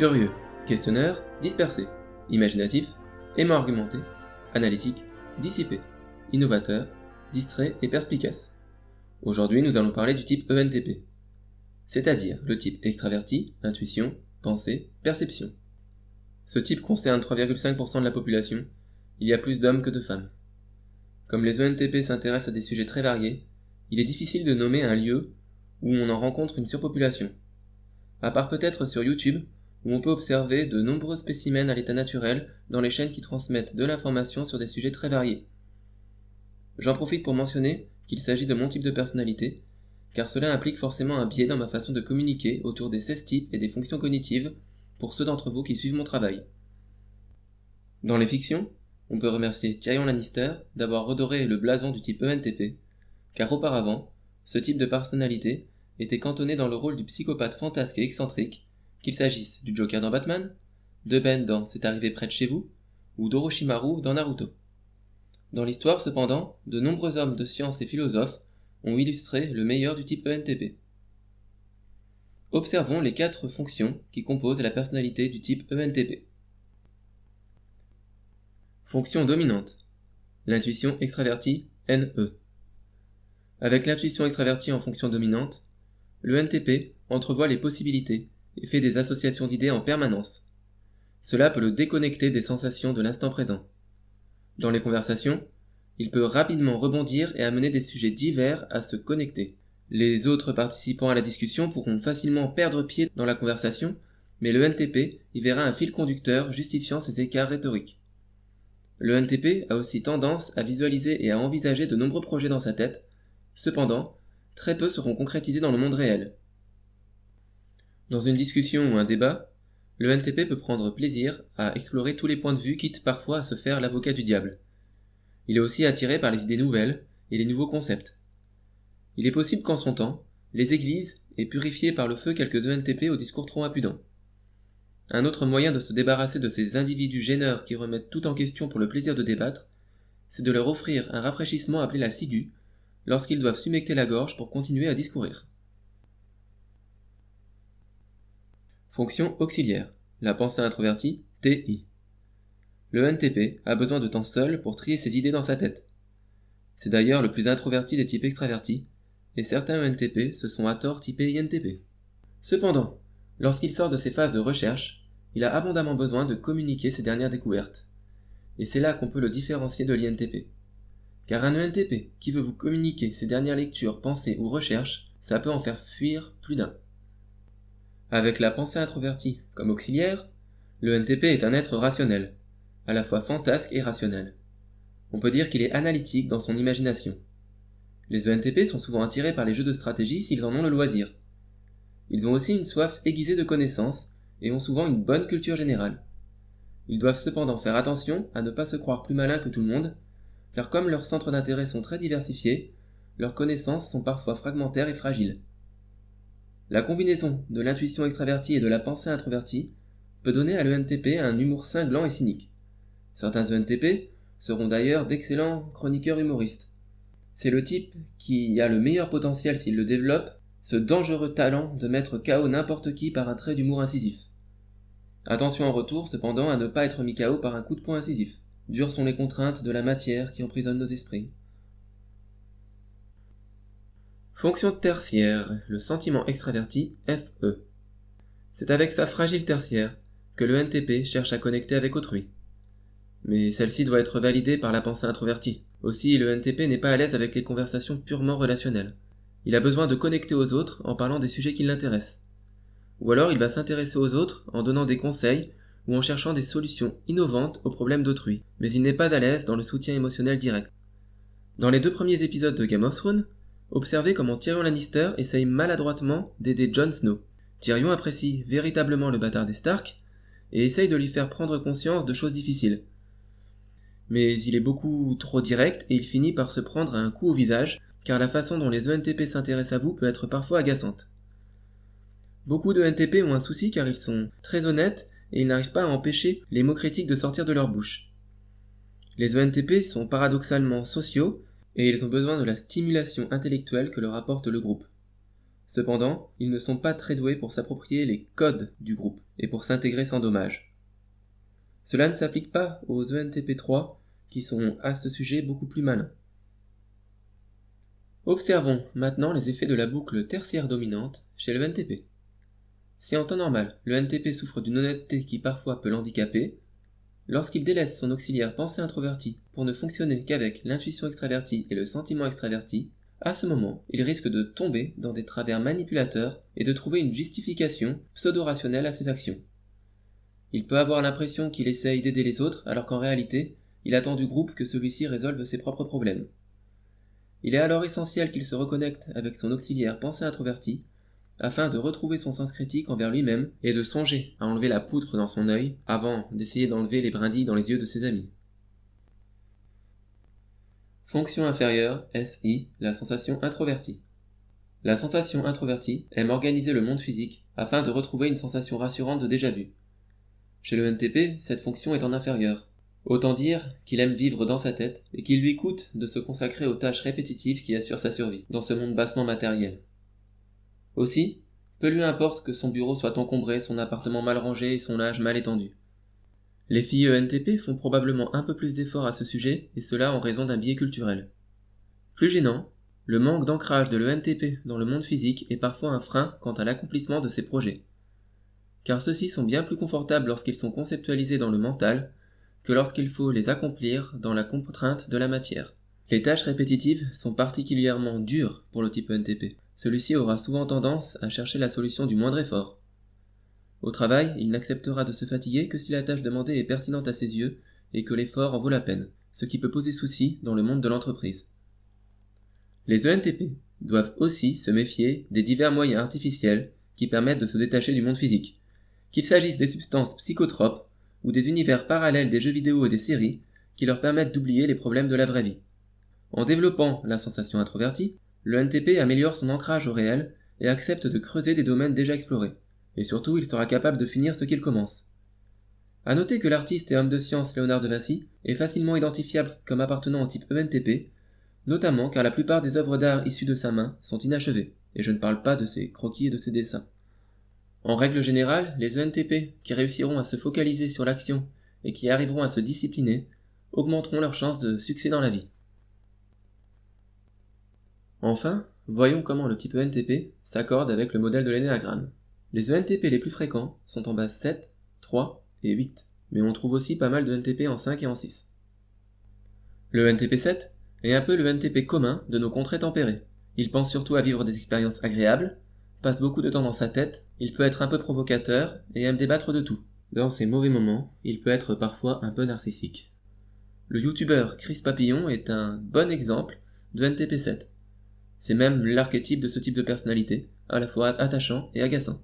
Curieux, questionneur, dispersé, imaginatif, aimant argumenter, analytique, dissipé, innovateur, distrait et perspicace. Aujourd'hui, nous allons parler du type ENTP, c'est-à-dire le type extraverti, intuition, pensée, perception. Ce type concerne 3,5% de la population, il y a plus d'hommes que de femmes. Comme les ENTP s'intéressent à des sujets très variés, il est difficile de nommer un lieu où on en rencontre une surpopulation. À part peut-être sur YouTube, où on peut observer de nombreux spécimens à l'état naturel dans les chaînes qui transmettent de l'information sur des sujets très variés. J'en profite pour mentionner qu'il s'agit de mon type de personnalité, car cela implique forcément un biais dans ma façon de communiquer autour des 16 types et des fonctions cognitives pour ceux d'entre vous qui suivent mon travail. Dans les fictions, on peut remercier Tyrion Lannister d'avoir redoré le blason du type ENTP, car auparavant, ce type de personnalité était cantonné dans le rôle du psychopathe fantasque et excentrique, qu'il s'agisse du Joker dans Batman, de Ben dans C'est arrivé près de chez vous, ou d'Orochimaru dans Naruto. Dans l'histoire cependant, de nombreux hommes de science et philosophes ont illustré le meilleur du type ENTP. Observons les 4 fonctions qui composent la personnalité du type ENTP. Fonction dominante. L'intuition extravertie, NE. Avec l'intuition extravertie en fonction dominante, le ENTP entrevoit les possibilités et fait des associations d'idées en permanence. Cela peut le déconnecter des sensations de l'instant présent. Dans les conversations, il peut rapidement rebondir et amener des sujets divers à se connecter. Les autres participants à la discussion pourront facilement perdre pied dans la conversation, mais le ENTP y verra un fil conducteur justifiant ces écarts rhétoriques. Le ENTP a aussi tendance à visualiser et à envisager de nombreux projets dans sa tête, cependant, très peu seront concrétisés dans le monde réel. Dans une discussion ou un débat, le ENTP peut prendre plaisir à explorer tous les points de vue, quitte parfois à se faire l'avocat du diable. Il est aussi attiré par les idées nouvelles et les nouveaux concepts. Il est possible qu'en son temps, les églises aient purifié par le feu quelques ENTP au discours trop impudent. Un autre moyen de se débarrasser de ces individus gêneurs qui remettent tout en question pour le plaisir de débattre, c'est de leur offrir un rafraîchissement appelé la ciguë, lorsqu'ils doivent s'humecter la gorge pour continuer à discourir. Fonction auxiliaire, la pensée introvertie, TI. Le ENTP a besoin de temps seul pour trier ses idées dans sa tête. C'est d'ailleurs le plus introverti des types extravertis, et certains ENTP se sont à tort typés INTP. Cependant, lorsqu'il sort de ses phases de recherche, il a abondamment besoin de communiquer ses dernières découvertes. Et c'est là qu'on peut le différencier de l'INTP. Car un ENTP qui veut vous communiquer ses dernières lectures, pensées ou recherches, ça peut en faire fuir plus d'un. Avec la pensée introvertie comme auxiliaire, le ENTP est un être rationnel, à la fois fantasque et rationnel. On peut dire qu'il est analytique dans son imagination. Les ENTP sont souvent attirés par les jeux de stratégie s'ils en ont le loisir. Ils ont aussi une soif aiguisée de connaissances et ont souvent une bonne culture générale. Ils doivent cependant faire attention à ne pas se croire plus malins que tout le monde, car comme leurs centres d'intérêt sont très diversifiés, leurs connaissances sont parfois fragmentaires et fragiles. La combinaison de l'intuition extravertie et de la pensée introvertie peut donner à l'ENTP un humour cinglant et cynique. Certains ENTP seront d'ailleurs d'excellents chroniqueurs humoristes. C'est le type qui a le meilleur potentiel s'il le développe, ce dangereux talent de mettre KO n'importe qui par un trait d'humour incisif. Attention en retour cependant à ne pas être mis KO par un coup de poing incisif. Dures sont les contraintes de la matière qui emprisonne nos esprits. Fonction tertiaire, le sentiment extraverti, FE. C'est avec sa fragile tertiaire que le ENTP cherche à connecter avec autrui. Mais celle-ci doit être validée par la pensée introvertie. Aussi, le ENTP n'est pas à l'aise avec les conversations purement relationnelles. Il a besoin de connecter aux autres en parlant des sujets qui l'intéressent. Ou alors il va s'intéresser aux autres en donnant des conseils ou en cherchant des solutions innovantes aux problèmes d'autrui, mais il n'est pas à l'aise dans le soutien émotionnel direct. Dans les 2 premiers épisodes de Game of Thrones, observez comment Tyrion Lannister essaye maladroitement d'aider Jon Snow. Tyrion apprécie véritablement le bâtard des Stark et essaye de lui faire prendre conscience de choses difficiles. Mais il est beaucoup trop direct et il finit par se prendre un coup au visage, car la façon dont les ENTP s'intéressent à vous peut être parfois agaçante. Beaucoup de ENTP ont un souci car ils sont très honnêtes et ils n'arrivent pas à empêcher les mots critiques de sortir de leur bouche. Les ENTP sont paradoxalement sociaux et ils ont besoin de la stimulation intellectuelle que leur apporte le groupe. Cependant, ils ne sont pas très doués pour s'approprier les codes du groupe et pour s'intégrer sans dommage. Cela ne s'applique pas aux ENTP3 qui sont à ce sujet beaucoup plus malins. Observons maintenant les effets de la boucle tertiaire dominante chez le NTP. Si en temps normal, le NTP souffre d'une honnêteté qui parfois peut l'handicaper, lorsqu'il délaisse son auxiliaire pensée introvertie pour ne fonctionner qu'avec l'intuition extravertie et le sentiment extraverti, à ce moment, il risque de tomber dans des travers manipulateurs et de trouver une justification pseudo-rationnelle à ses actions. Il peut avoir l'impression qu'il essaye d'aider les autres alors qu'en réalité, il attend du groupe que celui-ci résolve ses propres problèmes. Il est alors essentiel qu'il se reconnecte avec son auxiliaire pensée introvertie afin de retrouver son sens critique envers lui-même et de songer à enlever la poutre dans son œil avant d'essayer d'enlever les brindilles dans les yeux de ses amis. Fonction inférieure, SI, la sensation introvertie. La sensation introvertie aime organiser le monde physique afin de retrouver une sensation rassurante de déjà-vu. Chez le NTP, cette fonction est en inférieur. Autant dire qu'il aime vivre dans sa tête et qu'il lui coûte de se consacrer aux tâches répétitives qui assurent sa survie dans ce monde bassement matériel. Aussi, peu lui importe que son bureau soit encombré, son appartement mal rangé et son linge mal étendu. Les filles ENTP font probablement un peu plus d'efforts à ce sujet, et cela en raison d'un biais culturel. Plus gênant, le manque d'ancrage de l'ENTP dans le monde physique est parfois un frein quant à l'accomplissement de ses projets. Car ceux-ci sont bien plus confortables lorsqu'ils sont conceptualisés dans le mental que lorsqu'il faut les accomplir dans la contrainte de la matière. Les tâches répétitives sont particulièrement dures pour le type ENTP. Celui-ci aura souvent tendance à chercher la solution du moindre effort. Au travail, il n'acceptera de se fatiguer que si la tâche demandée est pertinente à ses yeux et que l'effort en vaut la peine, ce qui peut poser souci dans le monde de l'entreprise. Les ENTP doivent aussi se méfier des divers moyens artificiels qui permettent de se détacher du monde physique, qu'il s'agisse des substances psychotropes ou des univers parallèles des jeux vidéo et des séries qui leur permettent d'oublier les problèmes de la vraie vie. En développant la sensation introvertie, le NTP améliore son ancrage au réel et accepte de creuser des domaines déjà explorés. Et surtout, il sera capable de finir ce qu'il commence. À noter que l'artiste et homme de science Léonard de Vinci est facilement identifiable comme appartenant au type ENTP, notamment car la plupart des œuvres d'art issues de sa main sont inachevées, et je ne parle pas de ses croquis et de ses dessins. En règle générale, les ENTP qui réussiront à se focaliser sur l'action et qui arriveront à se discipliner augmenteront leurs chances de succès dans la vie. Enfin, voyons comment le type ENTP s'accorde avec le modèle de l'énéagramme. Les ENTP les plus fréquents sont en base 7, 3 et 8, mais on trouve aussi pas mal de NTP en 5 et en 6. Le NTP 7 est un peu le NTP commun de nos contrées tempérées. Il pense surtout à vivre des expériences agréables, passe beaucoup de temps dans sa tête, il peut être un peu provocateur et aime débattre de tout. Dans ses mauvais moments, il peut être parfois un peu narcissique. Le youtubeur Chris Papillon est un bon exemple de NTP 7. C'est même l'archétype de ce type de personnalité, à la fois attachant et agaçant.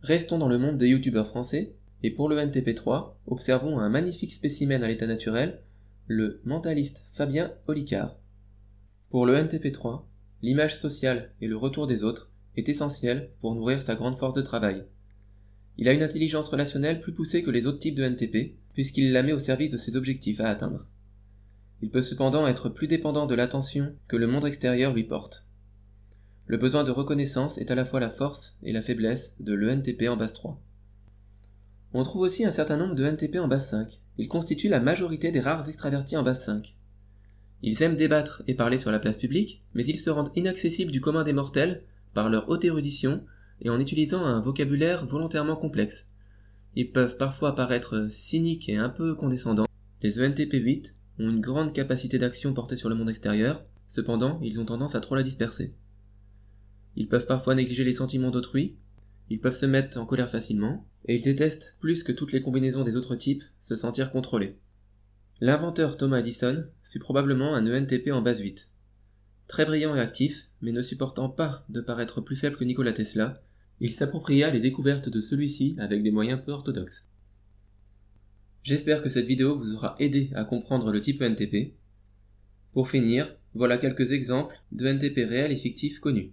Restons dans le monde des youtubeurs français, et pour le NTP3, observons un magnifique spécimen à l'état naturel, le mentaliste Fabien Olicard. Pour le NTP3, l'image sociale et le retour des autres est essentiel pour nourrir sa grande force de travail. Il a une intelligence relationnelle plus poussée que les autres types de NTP, puisqu'il la met au service de ses objectifs à atteindre. Il peut cependant être plus dépendant de l'attention que le monde extérieur lui porte. Le besoin de reconnaissance est à la fois la force et la faiblesse de l'ENTP en base 3. On trouve aussi un certain nombre de NTP en base 5. Ils constituent la majorité des rares extravertis en base 5. Ils aiment débattre et parler sur la place publique, mais ils se rendent inaccessibles du commun des mortels par leur haute érudition et en utilisant un vocabulaire volontairement complexe. Ils peuvent parfois paraître cyniques et un peu condescendants. Les ENTP 8 ont une grande capacité d'action portée sur le monde extérieur, cependant ils ont tendance à trop la disperser. Ils peuvent parfois négliger les sentiments d'autrui, ils peuvent se mettre en colère facilement, et ils détestent plus que toutes les combinaisons des autres types se sentir contrôlés. L'inventeur Thomas Edison fut probablement un ENTP en base 8. Très brillant et actif, mais ne supportant pas de paraître plus faible que Nikola Tesla, il s'appropria les découvertes de celui-ci avec des moyens peu orthodoxes. J'espère que cette vidéo vous aura aidé à comprendre le type ENTP. Pour finir, voilà quelques exemples de NTP réels et fictifs connus.